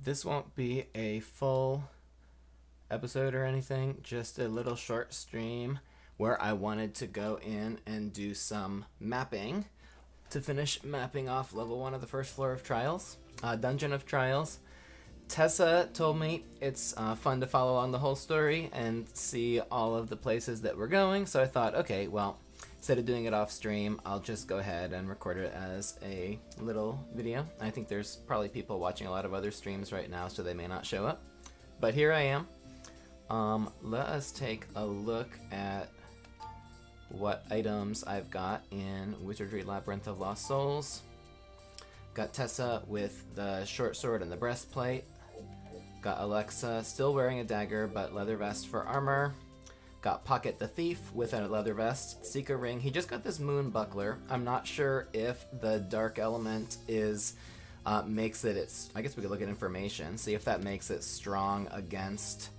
This won't be a full episode or anything, just a little short stream where I wanted to go in and do some mapping to finish mapping off level 1 of the first floor of Trials, Dungeon of Trials. Tessa told me it's fun to follow along the whole story and see all of the places that we're going, so I thought, okay, well, instead of doing it off stream, I'll just go ahead and record it as a little video. I think there's probably people watching a lot of other streams right now, so they may not show up. But here I am. Let us take a look at what items I've got in Wizardry Labyrinth of Lost Souls. Got Tessa with the short sword and the breastplate. Got Alexa still wearing a dagger but leather vest for armor. Got Pocket the Thief with a leather vest, Seeker ring. He just got this moon buckler. I'm not sure if the dark element is makes it. I guess we could look at information, see if that makes it strong against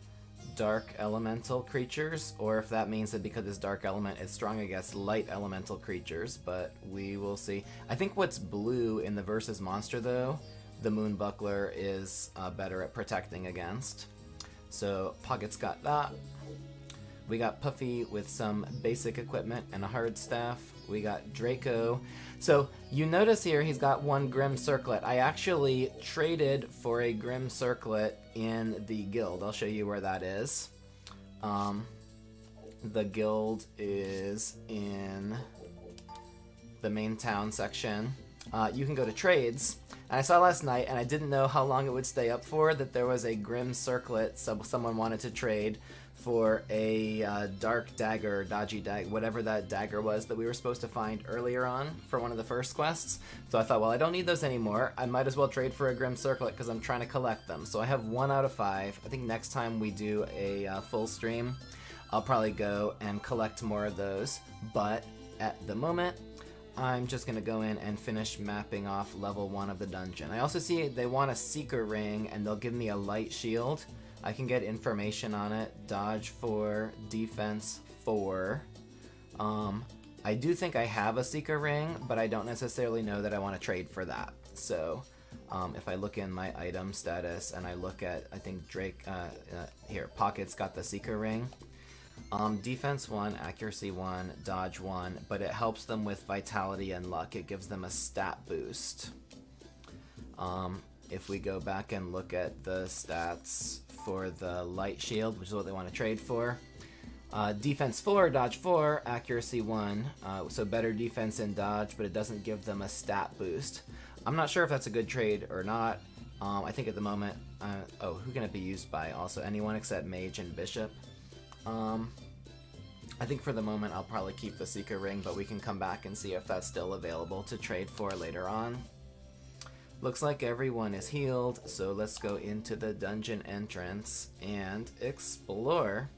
dark elemental creatures, or if that means that because this dark element is strong against light elemental creatures, but we will see. I think what's blue in the versus monster, though, the moon buckler is better at protecting against. So Pocket's got that. We got Puffy with some basic equipment and a hard staff. We got Draco. So you notice here he's got one Grim Circlet. I actually traded for a Grim Circlet in the guild. I'll show you where that is. The guild is in the main town section. You can go to trades. And I saw last night, and I didn't know how long it would stay up for, that there was a Grim Circlet, so someone wanted to trade for a dark dagger, dodgy dagger, whatever that dagger was that we were supposed to find earlier on for one of the first quests. So I thought, well, I don't need those anymore. I might as well trade for a Grim Circlet because I'm trying to collect them. So I have 1 out of 5. I think next time we do a full stream, I'll probably go and collect more of those. But at the moment, I'm just going to go in and finish mapping off level 1 of the dungeon. I also see they want a Seeker ring, and they'll give me a light shield. I can get information on it. Dodge 4, defense 4. I do think I have a Seeker ring, but I don't necessarily know that I want to trade for that. So if I look in my item status and I look at, I think Drake, here, Pocket's got the Seeker ring. Defense 1, accuracy 1, dodge 1, but it helps them with vitality and luck. It gives them a stat boost. If we go back and look at the stats for the light shield, which is what they want to trade for, defense 4, dodge 4, accuracy 1, so better defense and dodge, but it doesn't give them a stat boost. I'm not sure if that's a good trade or not. I think at the moment, who can it be used by? Also, anyone except mage and bishop. I think for the moment I'll probably keep the Seeker ring, but we can come back and see if that's still available to trade for later on. Looks like everyone is healed, so let's go into the dungeon entrance and explore.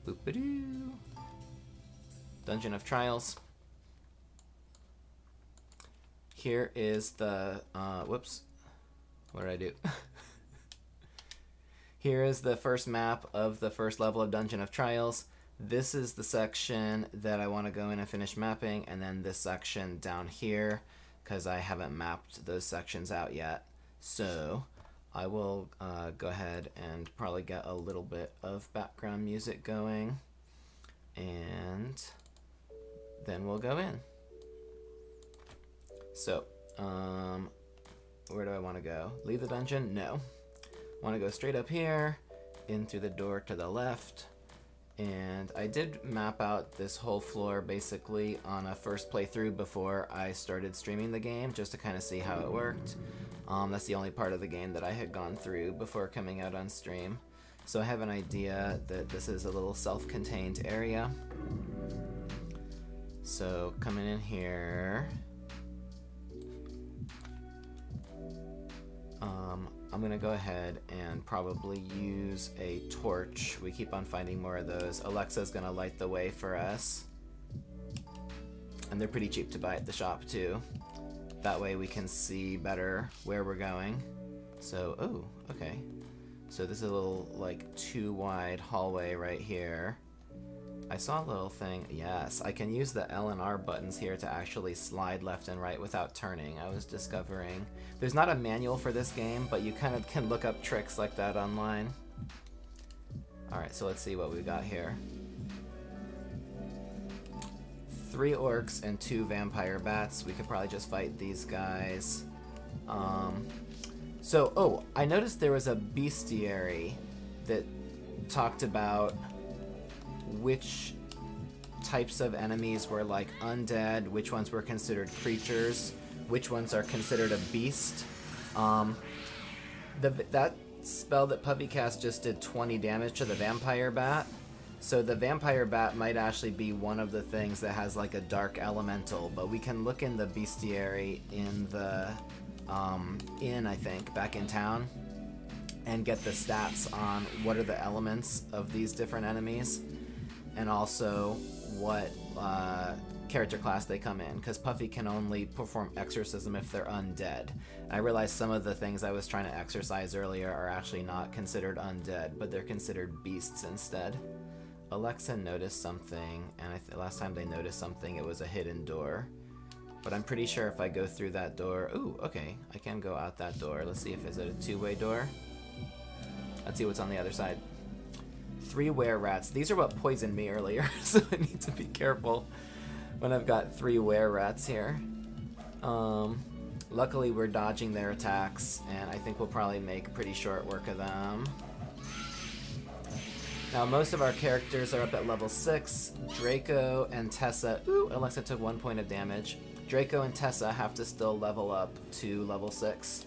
Boop-a-doo. Dungeon of Trials. Here is the, whoops, what did I do? Here is the first map of the first level of Dungeon of Trials. This is the section that I want to go in and finish mapping, and then this section down here, because I haven't mapped those sections out yet. So I will go ahead and probably get a little bit of background music going, and then we'll go in. So, where do I want to go? Leave the dungeon? No. I want to go straight up here, in through the door to the left, and I did map out this whole floor basically on a first playthrough before I started streaming the game, just to kind of see how it worked. That's the only part of the game that I had gone through before coming out on stream. So I have an idea that this is a little self-contained area. So coming in here, I'm gonna go ahead and probably use a torch. We keep on finding more of those. Alexa's gonna light the way for us. And they're pretty cheap to buy at the shop too. That way we can see better where we're going. So, oh, okay. So this is a little like 2 wide hallway right here. I saw a little thing. Yes, I can use the L and R buttons here to actually slide left and right without turning. I was discovering. There's not a manual for this game, but you kind of can look up tricks like that online. Alright, so let's see what we got here. 3 orcs and 2 vampire bats. We could probably just fight these guys. Oh, I noticed there was a bestiary that talked about which types of enemies were like undead, which ones were considered creatures, which ones are considered a beast. That spell that Puppy cast just did 20 damage to the vampire bat. So the vampire bat might actually be one of the things that has like a dark elemental, but we can look in the bestiary in the inn, I think, back in town, and get the stats on what are the elements of these different enemies, and also what character class they come in, because Puffy can only perform exorcism if they're undead. I realized some of the things I was trying to exorcise earlier are actually not considered undead, but they're considered beasts instead. Alexa noticed something, and last time they noticed something, it was a hidden door. But I'm pretty sure if I go through that door... Ooh, okay, I can go out that door. Let's see if it's a two-way door. Let's see what's on the other side. 3 were-rats. These are what poisoned me earlier, so I need to be careful when I've got 3 were-rats here. Luckily, we're dodging their attacks, and I think we'll probably make pretty short work of them. Now, most of our characters are up at level 6. Draco and Tessa... Ooh, Alexa took 1 point of damage. Draco and Tessa have to still level up to level 6.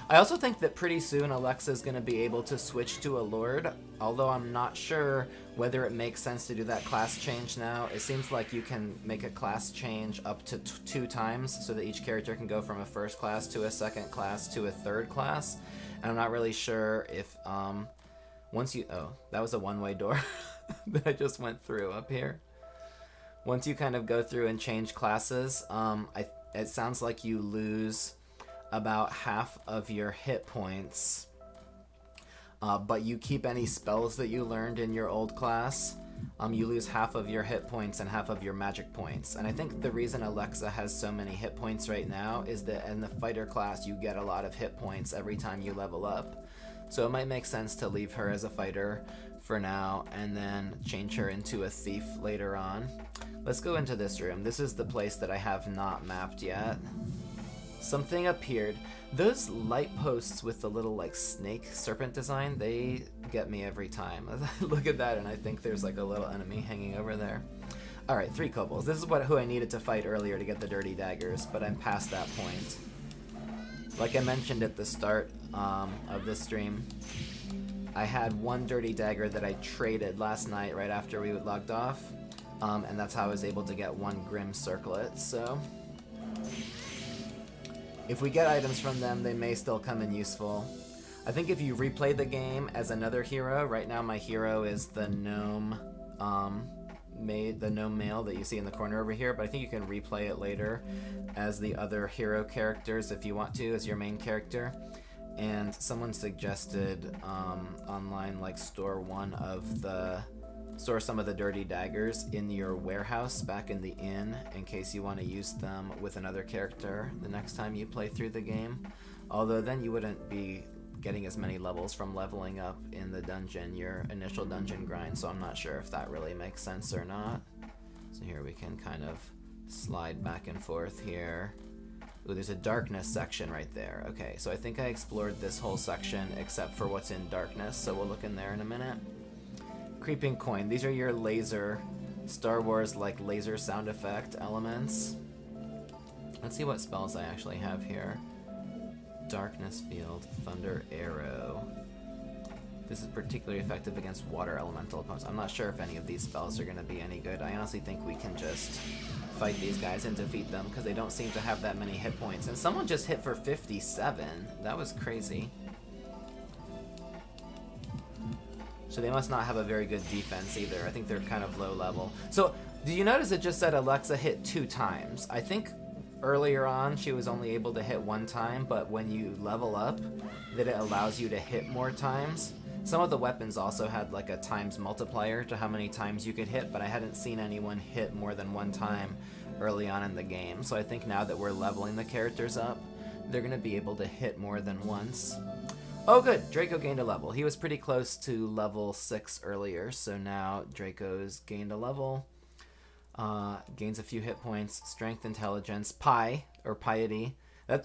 I also think that pretty soon Alexa's going to be able to switch to a Lord, although I'm not sure whether it makes sense to do that class change now. It seems like you can make a class change up to 2 times, so that each character can go from a first class to a second class to a third class. And I'm not really sure if... Once you... Oh, that was a one-way door that I just went through up here. Once you kind of go through and change classes, it sounds like you lose about half of your hit points, but you keep any spells that you learned in your old class. You lose half of your hit points and half of your magic points. And I think the reason Alexa has so many hit points right now is that in the fighter class you get a lot of hit points every time you level up. So it might make sense to leave her as a fighter for now and then change her into a thief later on. Let's go into this room. This is the place that I have not mapped yet. Something appeared. Those light posts with the little like snake serpent design, they get me every time. I look at that and I think there's like a little enemy hanging over there. Alright, 3 kobolds. This is who I needed to fight earlier to get the dirty daggers, but I'm past that point. Like I mentioned at the start of this stream, I had 1 dirty dagger that I traded last night right after we logged off, and that's how I was able to get 1 grim circlet, so... If we get items from them, they may still come in useful. I think if you replay the game as another hero, right now my hero is the gnome male that you see in the corner over here, but I think you can replay it later as the other hero characters if you want to, as your main character. And someone suggested online, like, store some of the dirty daggers in your warehouse back in the inn in case you want to use them with another character the next time you play through the game. Although then you wouldn't be getting as many levels from leveling up in the dungeon, your initial dungeon grind, so I'm not sure if that really makes sense or not. So here we can kind of slide back and forth here. Ooh, there's a darkness section right there. Okay, so I think I explored this whole section except for what's in darkness, so we'll look in there in a minute. Creeping coin. These are your laser, Star Wars like laser sound effect elements. Let's see what spells I actually have here. Darkness Field, Thunder Arrow. This is particularly effective against water elemental opponents. I'm not sure if any of these spells are going to be any good. I honestly think we can just fight these guys and defeat them because they don't seem to have that many hit points. And someone just hit for 57. That was crazy. So they must not have a very good defense either. I think they're kind of low level. So, do you notice it just said Alexa hit 2 times? I think earlier on she was only able to hit 1 time, but when you level up, that it allows you to hit more times. Some of the weapons also had like a times multiplier to how many times you could hit, but I hadn't seen anyone hit more than one time early on in the game. So I think now that we're leveling the characters up, they're going to be able to hit more than once. Oh good, Draco gained a level. He was pretty close to level 6 earlier, so now Draco's gained a level. Gains a few hit points, strength, intelligence, piety,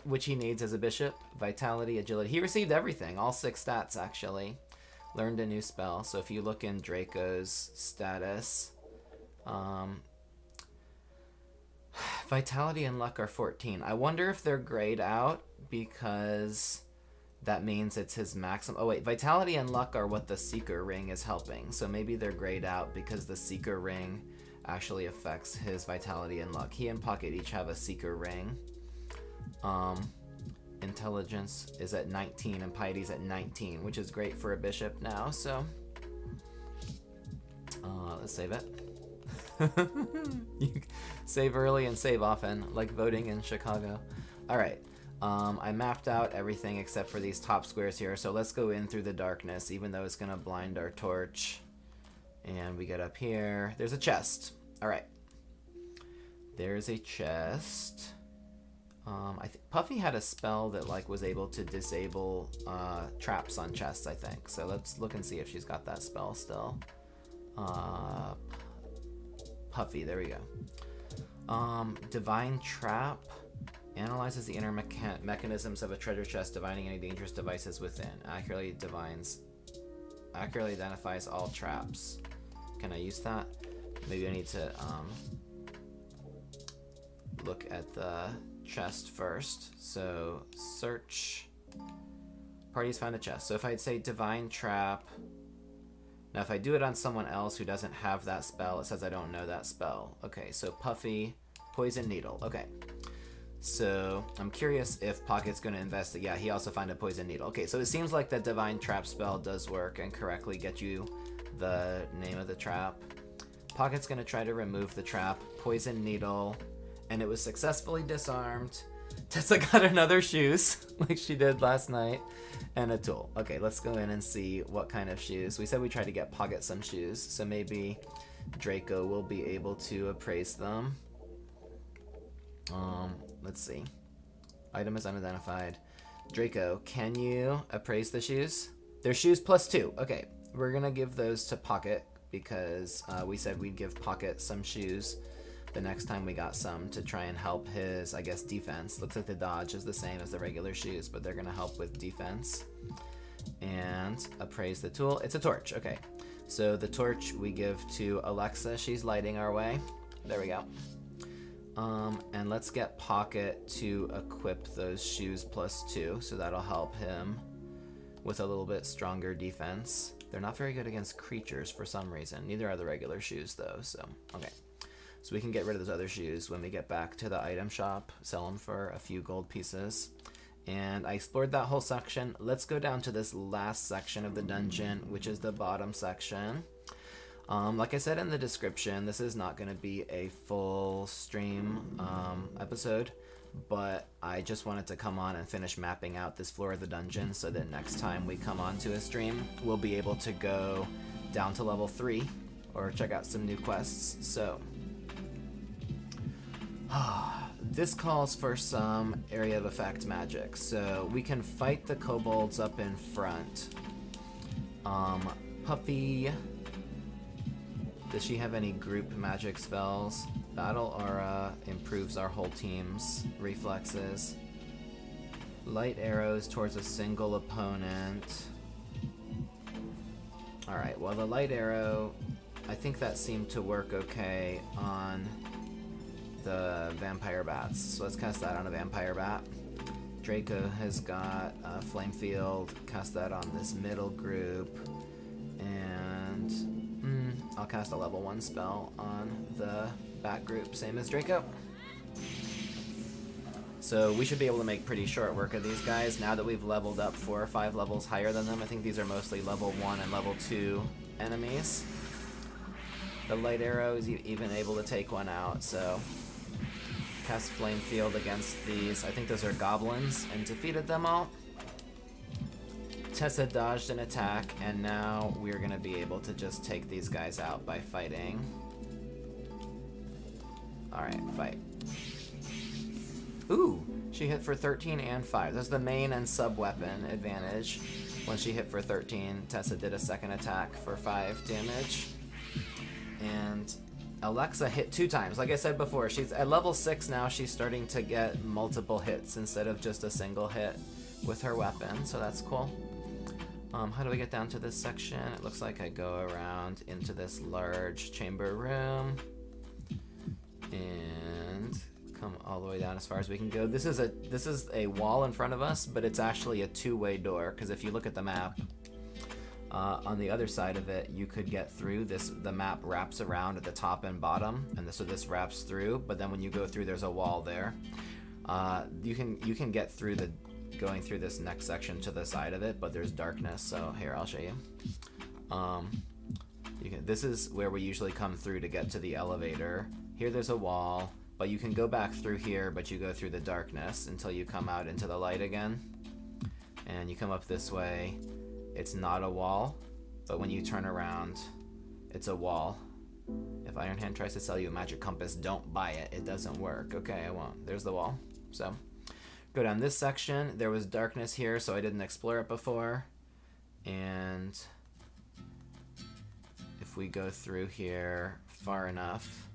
which he needs as a bishop, vitality, agility. He received everything, all 6 stats actually. Learned a new spell, so if you look in Draco's status, vitality and luck are 14. I wonder if they're grayed out because that means it's his maximum. Oh wait, vitality and luck are what the Seeker Ring is helping, so maybe they're grayed out because the Seeker Ring actually affects his vitality and luck. He and Pocket each have a Seeker Ring. Intelligence is at 19 and piety's at 19, which is great for a bishop now, so let's save it. You save early and save often, like voting in Chicago. Alright, I mapped out everything except for these top squares here, so let's go in through the darkness, even though it's gonna blind our torch. And we get up here. There's a chest. Alright. There's a chest. I think Puffy had a spell that like was able to disable traps on chests, I think. So let's look and see if she's got that spell still. Puffy, there we go. Divine Trap analyzes the inner mechanisms of a treasure chest, divining any dangerous devices within. Accurately identifies all traps. Can I use that? Maybe I need to look at the chest first. So search. Parties found a chest. So if I'd say Divine Trap. Now if I do it on someone else who doesn't have that spell, it says I don't know that spell. Okay, so Puffy, Poison Needle. Okay. So I'm curious if Pocket's going to investigate. Yeah, he also found a Poison Needle. Okay, so it seems like the Divine Trap spell does work and correctly get you the name of the trap. Pocket's going to try to remove the trap. Poison Needle. And it was successfully disarmed. Tessa got another shoes, like she did last night, and a tool. Okay, let's go in and see what kind of shoes. We said we tried to get Pocket some shoes, so maybe Draco will be able to appraise them. Let's see. Item is unidentified. Draco, can you appraise the shoes? They're shoes +2. Okay, we're gonna give those to Pocket because we said we'd give Pocket some shoes the next time we got some to try and help his, I guess, defense. Looks like the dodge is the same as the regular shoes, but they're gonna help with defense. And appraise the tool. It's a torch. Okay, so the torch we give to Alexa. She's lighting our way. There we go. And let's get Pocket to equip those shoes +2, so that'll help him with a little bit stronger defense. They're not very good against creatures for some reason. Neither are the regular shoes though, so okay. So we can get rid of those other shoes when we get back to the item shop, sell them for a few gold pieces. And I explored that whole section. Let's go down to this last section of the dungeon, which is the bottom section. Like I said in the description, this is not going to be a full stream episode, but I just wanted to come on and finish mapping out this floor of the dungeon so that next time we come on to a stream, we'll be able to go down to level 3 or check out some new quests. So this calls for some area of effect magic, so we can fight the kobolds up in front. Puffy, does she have any group magic spells? Battle Aura improves our whole team's reflexes. Light arrows towards a single opponent. Alright, well the light arrow, I think that seemed to work okay on the vampire bats. So let's cast that on a vampire bat. Draco has got Flame Field. Cast that on this middle group. And I'll cast a level 1 spell on the bat group, same as Draco. So we should be able to make pretty short work of these guys now that we've leveled up 4 or 5 levels higher than them. I think these are mostly level 1 and level 2 enemies. The light arrow is even able to take one out, so cast Flame Field against these. I think those are goblins, and defeated them all. Tessa dodged an attack, and now we're gonna be able to just take these guys out by fighting. Alright, fight. Ooh, she hit for 13 and 5. That's the main and sub-weapon advantage. When she hit for 13, Tessa did a second attack for 5 damage. And Alexa hit 2 times. Like I said before, she's at level 6 now. She's starting to get multiple hits instead of just a single hit with her weapon, so that's cool. How do we get down to this section? It looks like I go around into this large chamber room and come all the way down as far as we can go. This is a wall in front of us, but it's actually a 2-way door, because if you look at the map, on the other side of it, you could get through this. The map wraps around at the top and bottom, and so this wraps through, but then when you go through, there's a wall there. You can get through going through this next section to the side of it, but there's darkness, so here, I'll show you. This is where we usually come through to get to the elevator. Here there's a wall, but you can go back through here, but you go through the darkness until you come out into the light again. And you come up this way. It's not a wall, but when you turn around, it's a wall. If Iron Hand tries to sell you a magic compass, don't buy it. It doesn't work. Okay, I won't. There's the wall. So go down this section. There was darkness here, so I didn't explore it before. And if we go through here far enough,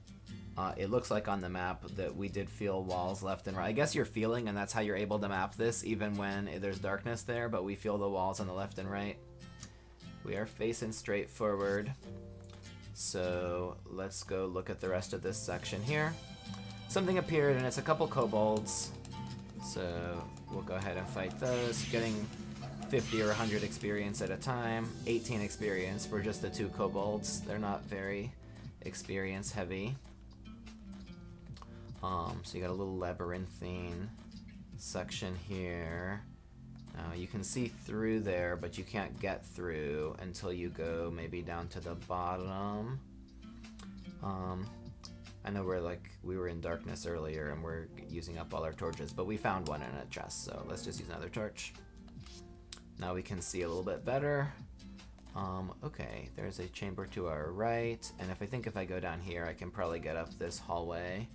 it looks like on the map that we did feel walls left and right. I guess you're feeling, and that's how you're able to map this, even when there's darkness there, but we feel the walls on the left and right. We are facing straight forward. So let's go look at the rest of this section here. Something appeared, and it's a couple kobolds. So we'll go ahead and fight those, getting 50 or 100 experience at a time. 18 experience for just the 2 kobolds. They're not very experience heavy. So you got a little labyrinthine section here. You can see through there, but you can't get through until you go maybe down to the bottom. I know we were in darkness earlier and we're using up all our torches, but we found one in a chest, so let's just use another torch. Now we can see a little bit better. Okay, there's a chamber to our right, and if I go down here, I can probably get up this hallway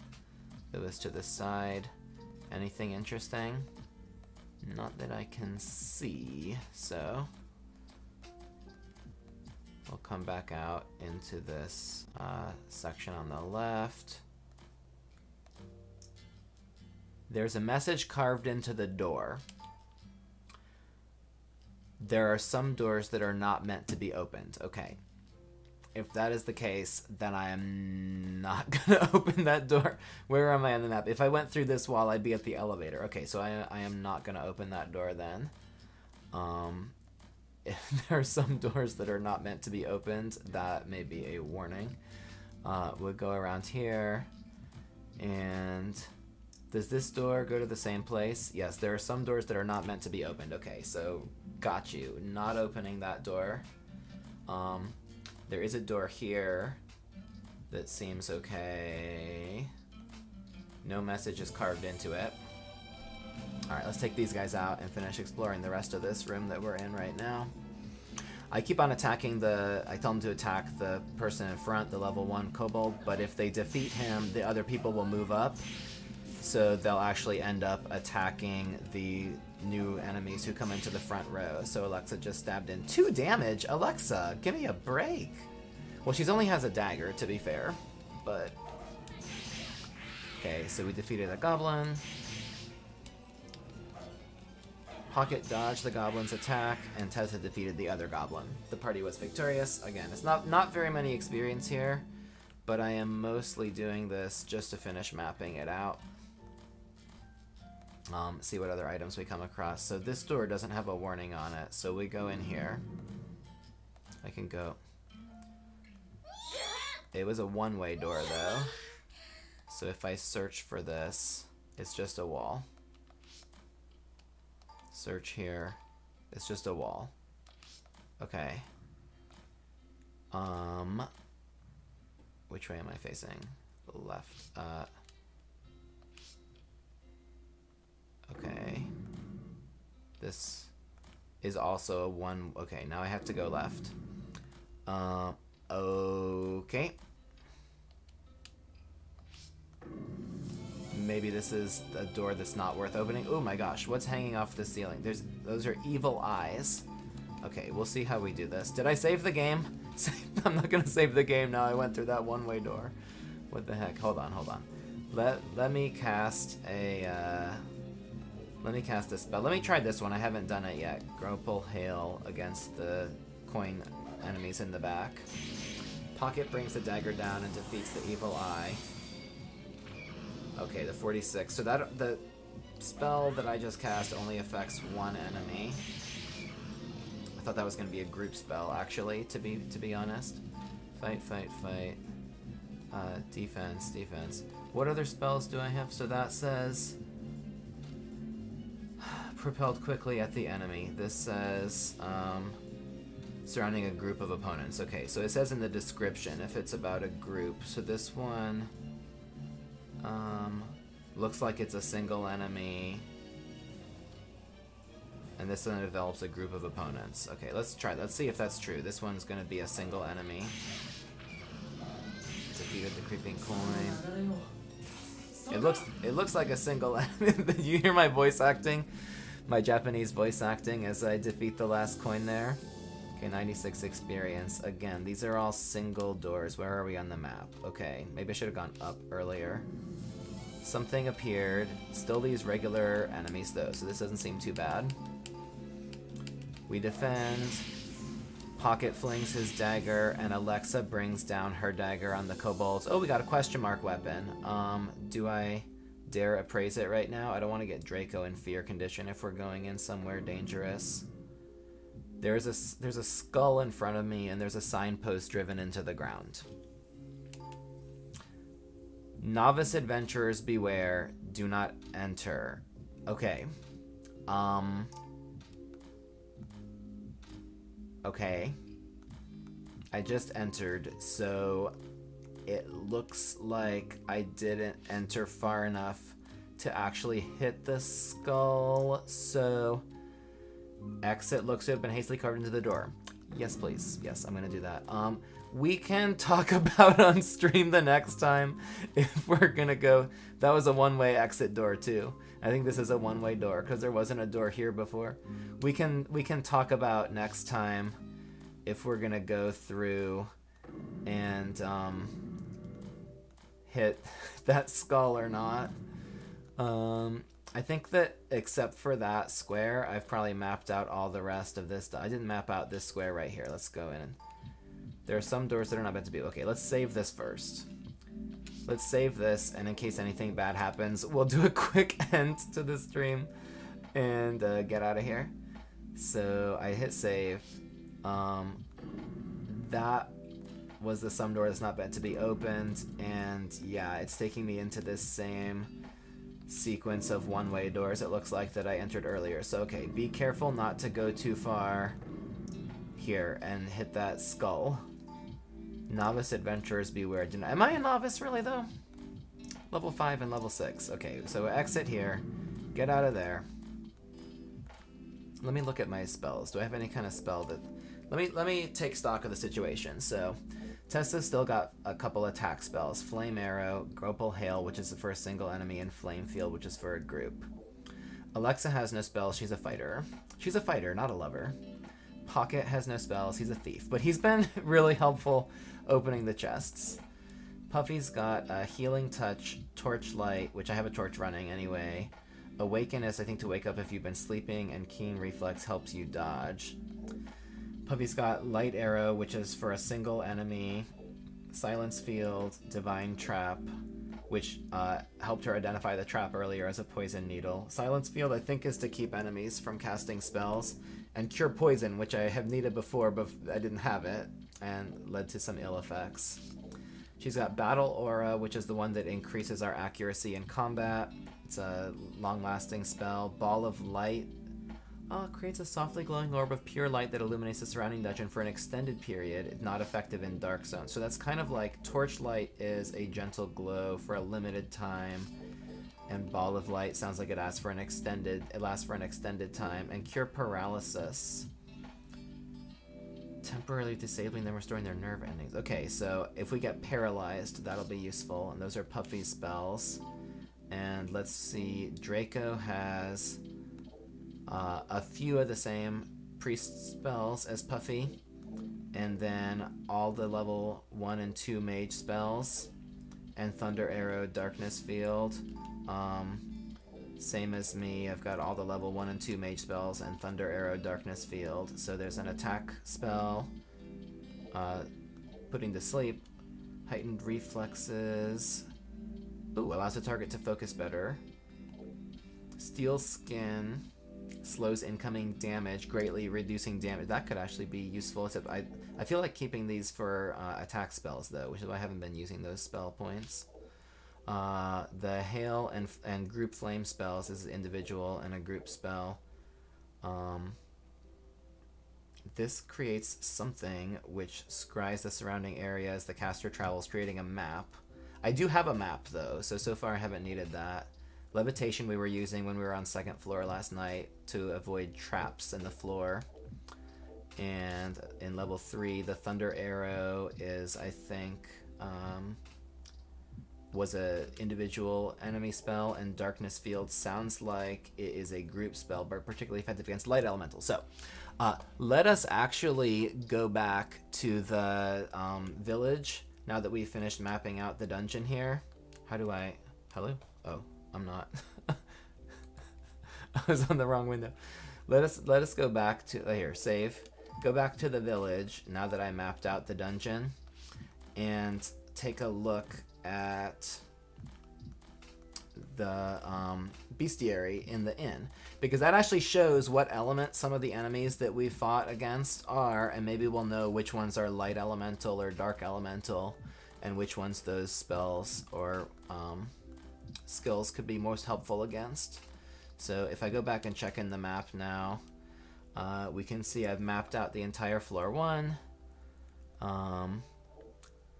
that was to the side. Anything interesting? Not that I can see, so we'll come back out into this section on the left. There's a message carved into the door. There are some doors that are not meant to be opened. Okay. If that is the case, then I am not gonna open that door. Where am I on the map? If I went through this wall, I'd be at the elevator. Okay, so I am not gonna open that door then. If there are some doors that are not meant to be opened, that may be a warning. We'll go around here, and does this door go to the same place? Yes, there are some doors that are not meant to be opened. Okay, so got you. Not opening that door. There is a door here that seems okay. No message is carved into it. Alright, let's take these guys out and finish exploring the rest of this room that we're in right now. I keep on attacking I tell them to attack the person in front, the level 1 kobold, but if they defeat him, the other people will move up. So they'll actually end up attacking the new enemies who come into the front row. So Alexa just stabbed in 2 damage. Alexa, give me a break. Well, she only has a dagger, to be fair, but okay. So we defeated a goblin. Pocket dodged the goblin's attack, and Tessa defeated the other goblin. The party was victorious. Again, it's not very many experience here, but I am mostly doing this just to finish mapping it out. See what other items we come across. So this door doesn't have a warning on it, so we go in here. I can go. It was a one-way door though, so if I search for this, it's just a wall. Search here, it's just a wall. Okay. Which way am I facing? Left. Okay. This is also a 1. Okay, now I have to go left. Okay. Maybe this is a door that's not worth opening. Oh my gosh, what's hanging off the ceiling? Those are evil eyes. Okay, we'll see how we do this. Did I save the game? I'm not gonna save the game now. I went through that one-way door. What the heck? Hold on. Let me cast a spell. Let me try this one. I haven't done it yet. Grapple Hail against the coin enemies in the back. Pocket brings the dagger down and defeats the evil eye. Okay, the 46. So that the spell that I just cast only affects one enemy. I thought that was going to be a group spell, actually, to be honest. Fight. Defense. What other spells do I have? So that says propelled quickly at the enemy. This says surrounding a group of opponents. Okay, so it says in the description if it's about a group. So this one looks like it's a single enemy. And this one develops a group of opponents. Okay, let's try. Let's see if that's true. This one's going to be a single enemy. Defeated the creeping coin. It looks like a single enemy. You hear my voice acting? My Japanese voice acting as I defeat the last coin there. Okay, 96 experience. Again, these are all single doors. Where are we on the map? Okay, maybe I should have gone up earlier. Something appeared. Still these regular enemies though, so this doesn't seem too bad. We defend. Pocket flings his dagger, and Alexa brings down her dagger on the kobolds. Oh, we got a question mark weapon. Do I dare appraise it right now? I don't want to get Draco in fear condition if we're going in somewhere dangerous. There's a skull in front of me, and there's a signpost driven into the ground. Novice adventurers beware. Do not enter. Okay. Okay. I just entered, so it looks like I didn't enter far enough to actually hit the skull, so exit looks to have been hastily carved into the door. Yes, please. Yes, I'm gonna do that. We can talk about on stream the next time if we're gonna go. That was a one-way exit door too. I think this is a one-way door because there wasn't a door here before. We can talk about next time if we're gonna go through and hit that skull or not. I think that except for that square, I've probably mapped out all the rest of this. I didn't map out this square right here. Let's go in. There are some doors that are not meant to be. Okay, let's save this first. Let's save this, and in case anything bad happens, we'll do a quick end to the stream and get out of here. So I hit save. That was the some door that's not meant to be opened, and yeah, it's taking me into this same sequence of one-way doors it looks like that I entered earlier. So okay, be careful not to go too far here and hit that skull. Novice adventurers beware. Am I a novice really though? Level 5 and level 6. Okay, so exit here. Get out of there. Let me look at my spells. Do I have any kind of spell that... Let me take stock of the situation. So Tessa's still got a couple attack spells. Flame Arrow, Grapple Hail, which is for a single enemy, and Flame Field, which is for a group. Alexa has no spells. She's a fighter. She's a fighter, not a lover. Pocket has no spells. He's a thief. But he's been really helpful opening the chests. Puffy's got a Healing Touch, Torchlight, which I have a torch running anyway. Awaken is, I think, to wake up if you've been sleeping, and Keen Reflex helps you dodge. Puffy's got Light Arrow, which is for a single enemy. Silence Field, Divine Trap, which helped her identify the trap earlier as a poison needle. Silence Field, I think, is to keep enemies from casting spells. And Cure Poison, which I have needed before, but I didn't have it, and led to some ill effects. She's got Battle Aura, which is the one that increases our accuracy in combat. It's a long-lasting spell. Ball of Light creates a softly glowing orb of pure light that illuminates the surrounding dungeon for an extended period, not effective in dark zones. So that's kind of like Torchlight is a gentle glow for a limited time. And Ball of Light sounds like it lasts for an extended time. And Cure Paralysis. Temporarily disabling them, restoring their nerve endings. Okay, so if we get paralyzed, that'll be useful. And those are Puffy spells. And let's see, Draco has a few of the same priest spells as Puffy. And then all the level 1 and 2 mage spells. And Thunder Arrow, Darkness Field. Same as me, I've got all the level 1 and 2 mage spells and Thunder Arrow, Darkness Field. So there's an attack spell, putting to sleep, heightened reflexes. Ooh, allows the target to focus better. Steel Skin slows incoming damage, greatly reducing damage. That could actually be useful. Except I feel like keeping these for attack spells though, which is why I haven't been using those spell points. The Hail and Group Flame spells is individual and a group spell. This creates something which scries the surrounding area as the caster travels, creating a map. I do have a map though, so far I haven't needed that. Levitation we were using when we were on 2nd floor last night to avoid traps in the floor. And in level 3, the Thunder Arrow is, I think, was a individual enemy spell, and Darkness Field sounds like it is a group spell, but particularly effective against light elementals. So, let us actually go back to the village now that we've finished mapping out the dungeon here. How do I... Hello? Oh, I'm not. I was on the wrong window. Let us go back to... here, save. Go back to the village now that I mapped out the dungeon and take a look at the bestiary in the inn, because that actually shows what element some of the enemies that we fought against are, and maybe we'll know which ones are light elemental or dark elemental and which ones those spells or skills could be most helpful against. So if I go back and check in the map now, we can see I've mapped out the entire floor 1.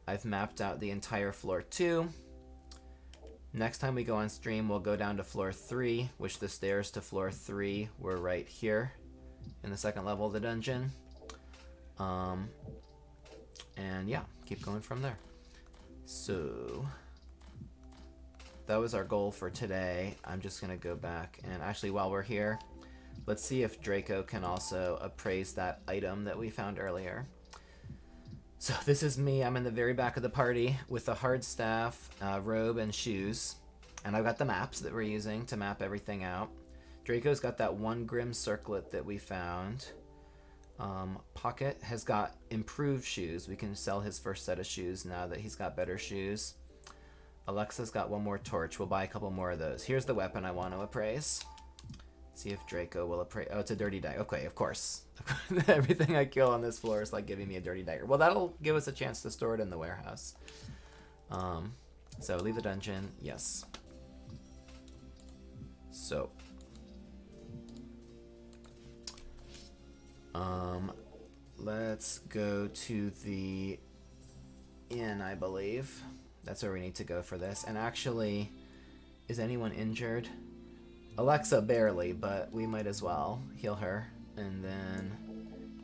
I've mapped out the entire floor 2. Next time we go on stream, we'll go down to floor 3, which the stairs to floor 3 were right here in the 2nd level of the dungeon. And yeah, keep going from there. So that was our goal for today. I'm just gonna go back and actually, while we're here, let's see if Draco can also appraise that item that we found earlier. So this is me. I'm in the very back of the party with a hard staff, robe, and shoes. And I've got the maps that we're using to map everything out. Draco's got that one Grim Circlet that we found. Pocket has got improved shoes. We can sell his first set of shoes now that he's got better shoes. Alexa's got one more torch. We'll buy a couple more of those. Here's the weapon I want to appraise. See if Draco will appraise. Oh, it's a dirty dagger. Okay, of course. Everything I kill on this floor is like giving me a dirty dagger. Well, that'll give us a chance to store it in the warehouse. So leave the dungeon. Yes. So. Let's go to the inn, I believe. That's where we need to go for this. And actually, is anyone injured? Alexa barely, but we might as well heal her and then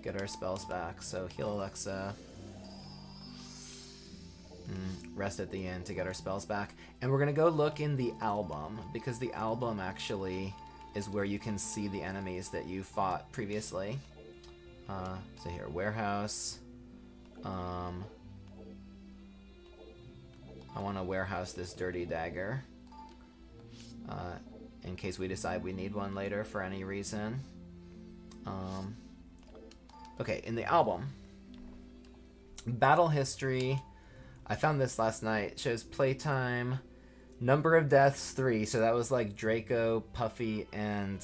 get our spells back. So heal Alexa. Rest at the end to get our spells back. And we're going to go look in the album, because the album actually is where you can see the enemies that you fought previously. So here, warehouse. I want to warehouse this dirty dagger. In case we decide we need one later for any reason. Okay, in the album, battle history, I found this last night. It shows playtime, number of deaths 3, so that was like Draco, Puffy, and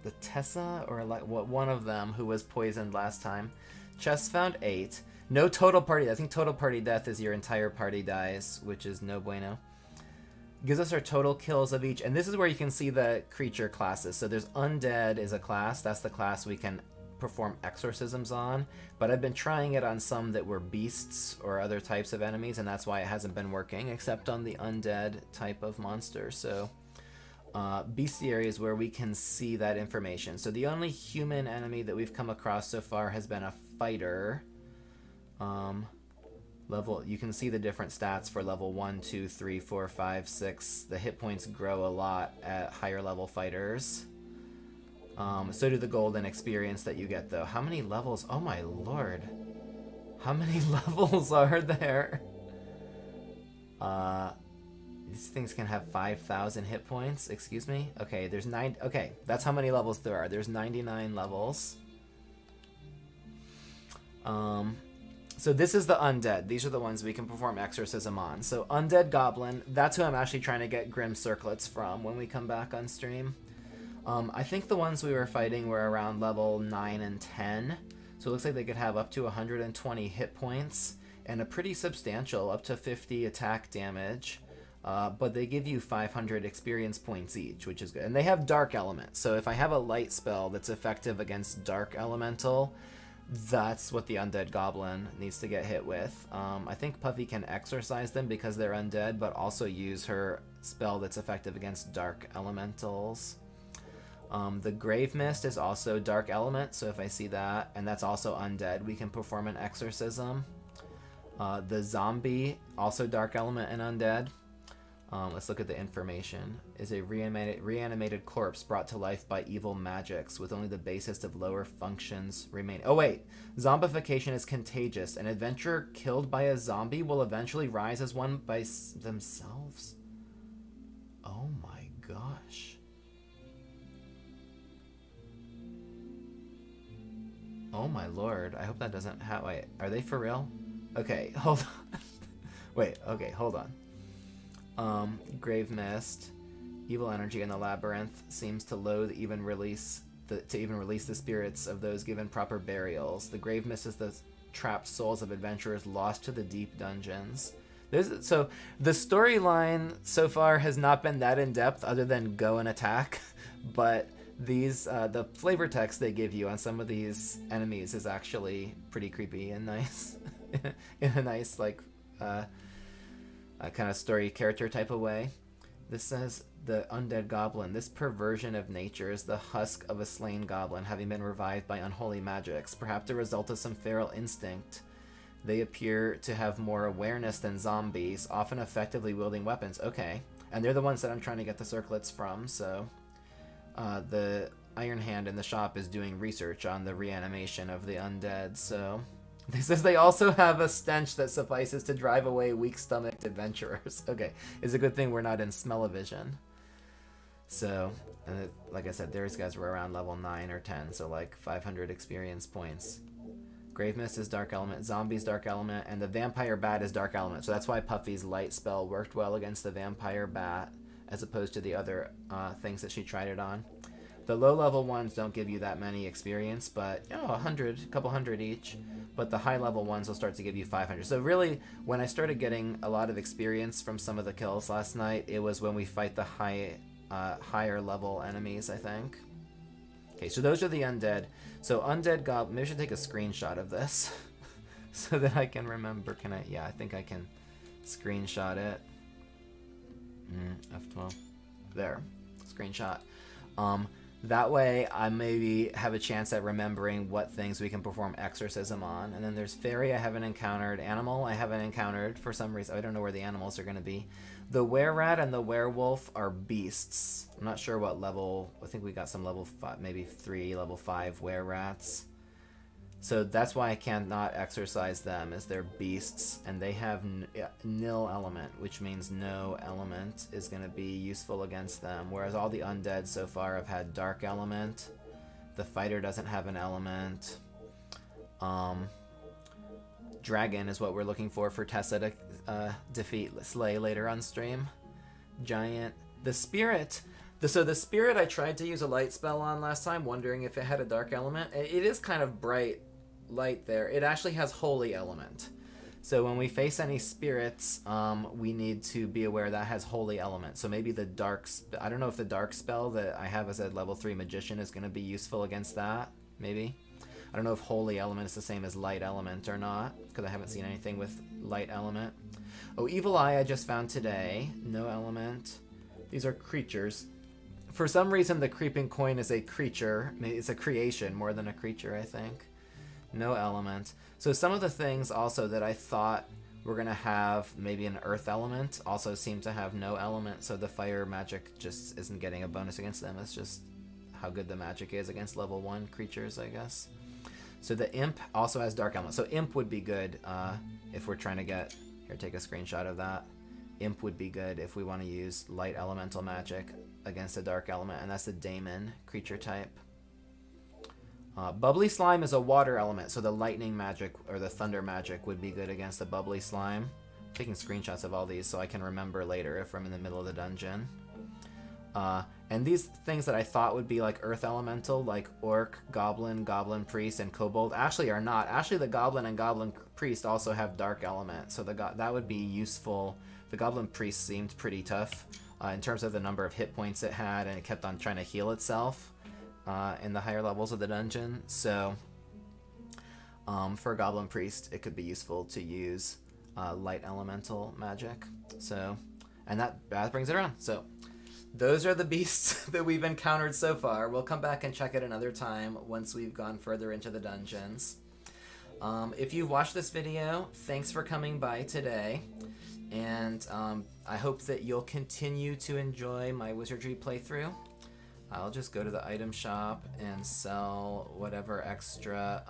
the Tessa, or like one of them who was poisoned last time. Chests found 8. No total party. I think total party death is your entire party dies, which is no bueno. Gives us our total kills of each, and this is where you can see the creature classes. So there's Undead is a class. That's the class we can perform exorcisms on, but I've been trying it on some that were beasts or other types of enemies, and that's why it hasn't been working, except on the Undead type of monster. So bestiaries where we can see that information. So the only human enemy that we've come across so far has been a fighter. Level, you can see the different stats for level 1, 2, 3, 4, 5, 6. The hit points grow a lot at higher level fighters. So do the golden experience that you get, though. How many levels? Oh my lord. How many levels are there? These things can have 5,000 hit points. Excuse me? Okay, there's 9. Okay, that's how many levels there are. There's 99 levels. So this is the undead. These are the ones we can perform exorcism on. So undead goblin, that's who I'm actually trying to get grim circlets from when we come back on stream. I think the ones we were fighting were around level 9 and 10. So it looks like they could have up to 120 hit points and a pretty substantial up to 50 attack damage. But they give you 500 experience points each, which is good. And they have dark element. So if I have a light spell that's effective against dark elemental, that's what the undead goblin needs to get hit with. I think Puffy can exorcise them because they're undead, but also use her spell that's effective against dark elementals. The Grave Mist is also dark element, so if I see that, and that's also undead, we can perform an exorcism. The zombie, also dark element and undead. Let's look at the information. Is a reanimated corpse brought to life by evil magics with only the basest of lower functions remaining. Oh wait, zombification is contagious. An adventurer killed by a zombie will eventually rise as one by themselves. Oh my gosh. Oh my lord. I hope that doesn't have... Wait, are they for real? Okay, hold on. Wait, okay, hold on. Grave Mist, evil energy in the Labyrinth seems to loathe even release the spirits of those given proper burials. The Grave Mist is the trapped souls of adventurers lost to the deep dungeons. So the storyline so far has not been that in depth, other than go and attack, but these the flavor text they give you on some of these enemies is actually pretty creepy and nice, in a nice like. A kind of story character type of way. This says the undead goblin. This perversion of nature is the husk of a slain goblin, having been revived by unholy magics, perhaps the result of some feral instinct. They appear to have more awareness than zombies, often effectively wielding weapons. Okay, and they're the ones that I'm trying to get the circlets from, so the Iron Hand in the shop is doing research on the reanimation of the undead, so... This says they also have a stench that suffices to drive away weak-stomached adventurers. Okay, it's a good thing we're not in smell-o-vision. So, like I said, these guys were around level 9 or 10, so like 500 experience points. Grave Mist is dark element, zombies dark element, and the vampire bat is dark element. So that's why Puffy's light spell worked well against the vampire bat, as opposed to the other things that she tried it on. The low-level ones don't give you that many experience, but, you know, 100, a couple hundred each. But the high-level ones will start to give you 500. So really, when I started getting a lot of experience from some of the kills last night, it was when we fight the higher-level enemies, I think. Okay, so those are the undead. So undead goblin... Maybe I should take a screenshot of this so that I can remember. Can I... Yeah, I think I can screenshot it. F12. There. Screenshot. That way, I maybe have a chance at remembering what things we can perform exorcism on. And then there's fairy I haven't encountered. Animal I haven't encountered for some reason. I don't know where the animals are going to be. The were-rat and the werewolf are beasts. I'm not sure what level. I think we got some level 5, maybe 3, level 5 were-rats. So that's why I cannot exorcise them, as they're beasts, and they have nil element, which means no element is going to be useful against them, whereas all the undead so far have had dark element. The fighter doesn't have an element. Dragon is what we're looking for Tessa to defeat Slay later on stream. Giant. The spirit... So the spirit I tried to use a light spell on last time, wondering if it had a dark element. It is kind of bright light there. It actually has holy element. So when we face any spirits, we need to be aware that has holy element. So maybe the dark... I don't know if the dark spell that I have as a level 3 magician is going to be useful against that. Maybe. I don't know if holy element is the same as light element or not, because I haven't seen anything with light element. Oh, evil eye I just found today. No element. These are creatures. For some reason, the creeping coin is a creature. It's a creation more than a creature, I think. No element. So some of the things also that I thought were going to have maybe an earth element also seem to have no element. So the fire magic just isn't getting a bonus against them. It's just how good the magic is against level 1 creatures, I guess. So the imp also has dark element. So imp would be good if we're trying to get... Here, take a screenshot of that. Imp would be good if we want to use light elemental magic against a dark element, and that's the daemon creature type. Bubbly slime is a water element, so the lightning magic or the thunder magic would be good against the bubbly slime. I'm taking screenshots of all these so I can remember later if I'm in the middle of the dungeon. And these things that I thought would be like earth elemental, like orc, goblin, goblin priest, and kobold, actually are not. Actually, the goblin and goblin priest also have dark element, so that would be useful. The goblin priest seemed pretty tough in terms of the number of hit points it had, and it kept on trying to heal itself in the higher levels of the dungeon. So for a goblin priest, it could be useful to use light elemental magic. So, and that brings it around. So those are the beasts that we've encountered so far. We'll come back and check it another time once we've gone further into the dungeons. If you've watched this video, thanks for coming by today. And I hope that you'll continue to enjoy my Wizardry playthrough. I'll just go to the item shop and sell whatever extra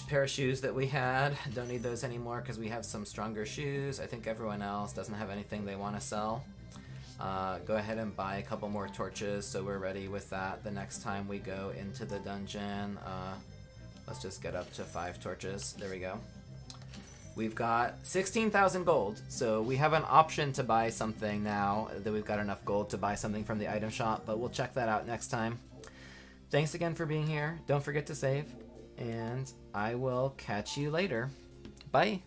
pair of shoes that we had. Don't need those anymore because we have some stronger shoes. I think everyone else doesn't have anything they want to sell. Go ahead and buy a couple more torches so we're ready with that the next time we go into the dungeon. Let's just get up to 5 torches. There we go. We've got 16,000 gold, so we have an option to buy something now that we've got enough gold to buy something from the item shop, but we'll check that out next time. Thanks again for being here. Don't forget to save, and I will catch you later. Bye!